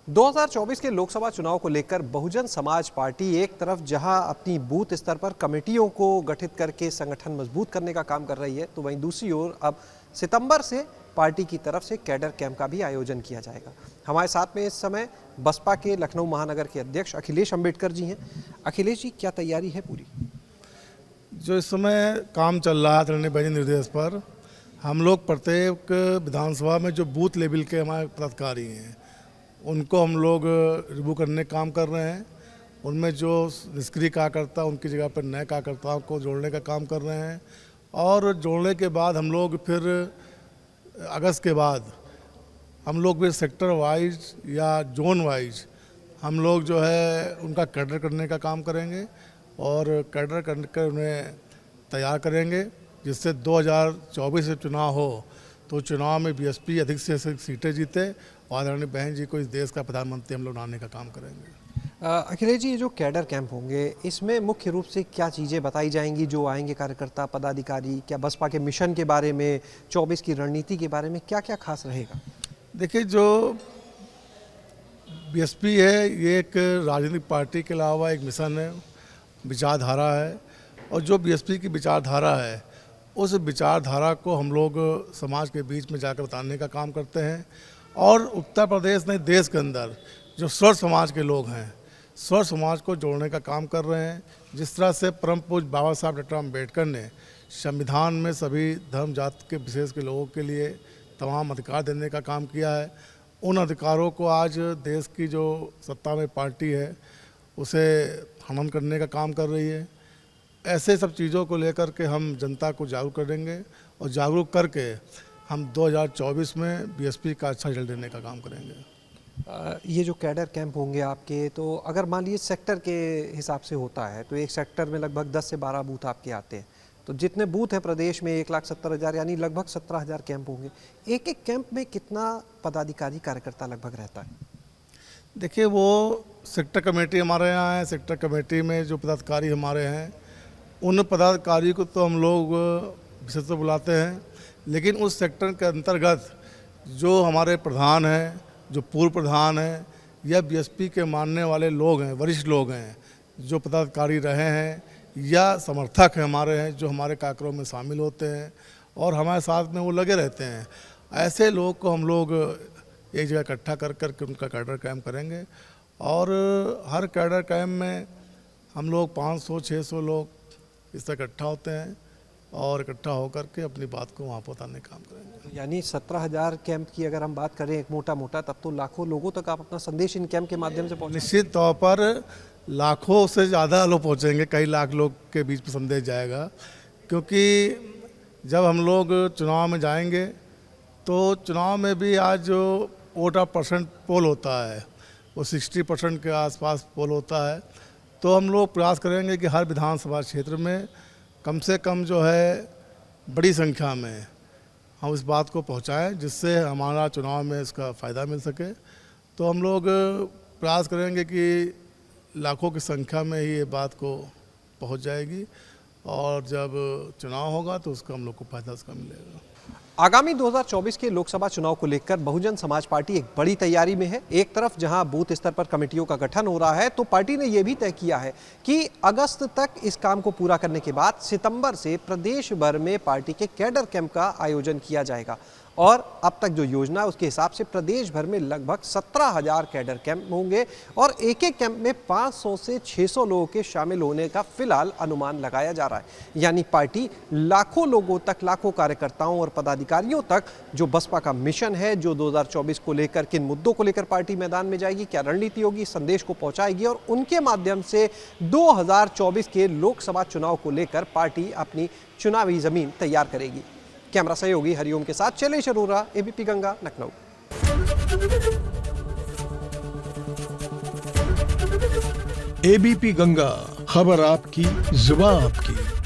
2024 के लोकसभा चुनाव को लेकर बहुजन समाज पार्टी एक तरफ जहां अपनी बूथ स्तर पर कमेटियों को गठित करके संगठन मजबूत करने का काम कर रही है, तो वहीं दूसरी ओर अब सितंबर से पार्टी की तरफ से कैडर कैंप का भी आयोजन किया जाएगा। हमारे साथ में इस समय बसपा के लखनऊ महानगर के अध्यक्ष अखिलेश अम्बेडकर जी हैं। अखिलेश जी, क्या तैयारी है पूरी? जो इस समय काम चल रहा है आदरणीय भाई निर्देश पर, हम लोग प्रत्येक विधानसभा में जो बूथ लेवल के हमारे पदाधिकारी हैं उनको हम लोग रिव्यू करने का काम कर रहे हैं। उनमें जो निष्क्रिय कार्यकर्ता, उनकी जगह पर नए कार्यकर्ताओं को जोड़ने का काम कर रहे हैं। और जोड़ने के बाद हम लोग फिर अगस्त के बाद हम लोग भी सेक्टर वाइज या जोन वाइज हम लोग जो है उनका कैडर करने का काम करेंगे और कैडर करके उन्हें तैयार करेंगे, जिससे 2024 से चुनाव हो तो चुनाव में बीएसपी अधिक से अधिक सीटें जीते और आदरणीय बहन जी को इस देश का प्रधानमंत्री हम लोग बनाने का काम करेंगे। अखिलेश जी, ये जो कैडर कैंप होंगे इसमें मुख्य रूप से क्या चीज़ें बताई जाएंगी? जो आएंगे कार्यकर्ता पदाधिकारी, क्या बसपा के मिशन के बारे में, 24 की रणनीति के बारे में क्या क्या खास रहेगा? देखिए, जो बीएसपी है ये एक राजनीतिक पार्टी के अलावा एक मिशन है, विचारधारा है। और जो बीएसपी की विचारधारा है उस विचारधारा को हम लोग समाज के बीच में जाकर बताने का काम करते हैं। और उत्तर प्रदेश नहीं, देश के अंदर जो स्वर समाज के लोग हैं, स्वर समाज को जोड़ने का काम कर रहे हैं। जिस तरह से परम पूज्य बाबा साहब डॉक्टर अम्बेडकर ने संविधान में सभी धर्म जाति के विशेष के लोगों के लिए तमाम अधिकार देने का काम किया है, उन अधिकारों को आज देश की जो सत्ता में पार्टी है उसे हनन करने का काम कर रही है। ऐसे सब चीज़ों को लेकर के हम जनता को जागरूक करेंगे और जागरूक करके हम 2024 में बीएसपी का अच्छा रिजल्ट देने का काम करेंगे। ये जो कैडर कैंप होंगे आपके, तो अगर मान लीजिए सेक्टर के हिसाब से होता है तो एक सेक्टर में लगभग 10 से 12 बूथ आपके आते हैं, तो जितने बूथ हैं प्रदेश में 1,70,000 यानी लगभग 17,000 कैंप होंगे। एक एक कैंप में कितना पदाधिकारी कार्यकर्ता लगभग रहता है? देखिए, वो सेक्टर कमेटी हमारे यहाँ है। सेक्टर कमेटी में जो पदाधिकारी हमारे हैं उन पदाधिकारी को तो हम लोग विशेषतः बुलाते हैं, लेकिन उस सेक्टर के अंतर्गत जो हमारे प्रधान हैं, जो पूर्व प्रधान हैं या बीएसपी के मानने वाले लोग हैं, वरिष्ठ लोग हैं, जो पदाधिकारी रहे हैं या समर्थक हैं हमारे हैं, जो हमारे कार्यक्रम में शामिल होते हैं और हमारे साथ में वो लगे रहते हैं, ऐसे लोग को हम लोग एक जगह इकट्ठा कर करके उनका कैडर कैंप करेंगे। और हर कैडर कैंप में हम लोग 500-600 लोग इस तरह इकट्ठा होते हैं और इकट्ठा होकर के अपनी बात को वहाँ पहुँचाने का काम करेंगे। यानी 17,000 कैंप की अगर हम बात करें एक मोटा, तब तो लाखों लोगों तक आप अपना संदेश इन कैंप के माध्यम से पहुँचा। निश्चित तौर पर लाखों से ज़्यादा लोग पहुँचेंगे, कई लाख लोग के बीच में संदेश जाएगा। क्योंकि जब हम लोग चुनाव में जाएंगे तो चुनाव में भी आज जो वोट ऑफ परसेंट पोल होता है वो 60% के आसपास पोल होता है। तो हम लोग प्रयास करेंगे कि हर विधानसभा क्षेत्र में कम से कम जो है बड़ी संख्या में हम इस बात को पहुंचाएं, जिससे हमारा चुनाव में इसका फ़ायदा मिल सके। तो हम लोग प्रयास करेंगे कि लाखों की संख्या में ही ये बात को पहुंच जाएगी और जब चुनाव होगा तो उसका हम लोग को फ़ायदा उसका मिलेगा। आगामी 2024 के लोकसभा चुनाव को लेकर बहुजन समाज पार्टी एक बड़ी तैयारी में है। एक तरफ जहां बूथ स्तर पर कमेटियों का गठन हो रहा है, तो पार्टी ने यह भी तय किया है कि अगस्त तक इस काम को पूरा करने के बाद सितंबर से प्रदेश भर में पार्टी के कैडर कैंप का आयोजन किया जाएगा। और अब तक जो योजना है उसके हिसाब से प्रदेश भर में लगभग 17,000 कैडर कैंप होंगे और एक एक कैंप में 500 से 600 लोगों के शामिल होने का फिलहाल अनुमान लगाया जा रहा है। यानी पार्टी लाखों लोगों तक, लाखों कार्यकर्ताओं और पदाधिकारियों तक जो बसपा का मिशन है, जो 2024 को लेकर किन मुद्दों को लेकर पार्टी मैदान में जाएगी, क्या रणनीति होगी, संदेश को पहुंचाएगी और उनके माध्यम से 2024 के लोकसभा चुनाव को लेकर पार्टी अपनी चुनावी जमीन तैयार करेगी। कैमरा सहयोगी हरिओम के साथ शैलेश अरोरा, एबीपी गंगा, लखनऊ। एबीपी गंगा, खबर आपकी, जुबान आपकी।